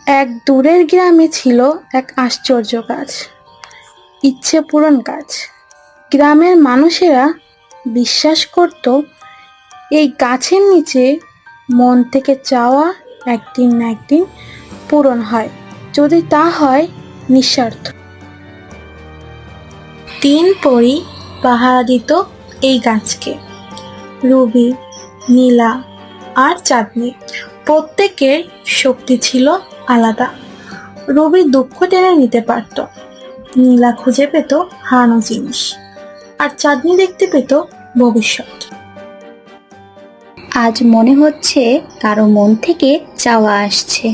এক দূরের গ্রামে ছিল এক আশ্চর্য গাছ, ইচ্ছে পূরণ গাছ। গ্রামের মানুষেরা বিশ্বাস করত এই গাছের নিচে মন থেকে চাওয়া একদিন না একদিন পূরণ হয়, যদি তা হয় নিঃস্বার্থ। তিন পরী পাহারা দিত এই গাছকে, রুবি, নীলা আর চাঁদনি। প্রত্যেকের শক্তি ছিল আলাদা। রুবি দুঃখ টেনে নিতে পারত, নীলা খুঁজে পেত হারানো জিনিস, আর চাঁদনি দেখতে পেত ভবিষ্যৎ। আজ মনে হচ্ছে কারো মন থেকে চাওয়া আসছে।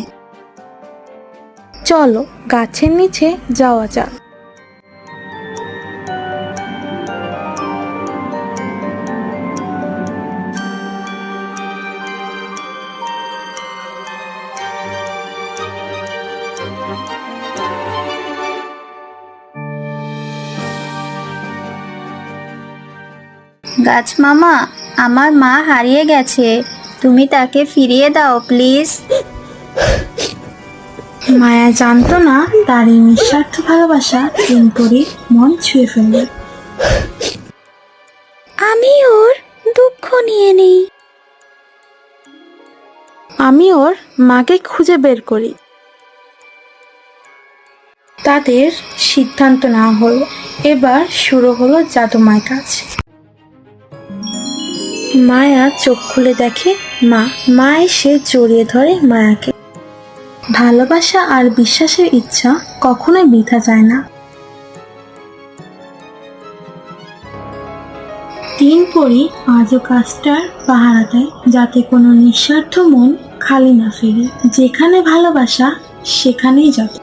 চলো গাছের নিচে যাওয়া যাক। গাছ মামা, আমার মা হারিয়ে গেছে, তুমি তাকে ফিরিয়ে দাও প্লিজ। মায়া জানতো না তার এই নিঃস্বার্থ ভালোবাসা তিন পরীর মন ছুঁয়ে ফেলবে। আমি ওর দুঃখ নিয়ে নেই। আমি ওর মাকে খুঁজে বের করি। তাদের সিদ্ধান্ত নেওয়া হলো। এবার শুরু হলো জাদুময় কাজ। মায়া চোখ খুলে দেখে মা এসে জড়িয়ে ধরে মায়াকে। ভালোবাসা আর বিশ্বাসের ইচ্ছা কখনোই বৃথা যায় না। তিন পরী আজও গাছটার পাহারা দেয়, যাতে কোনো নিঃস্বার্থ মন খালি না ফেরে। যেখানে ভালোবাসা সেখানেই যাবে।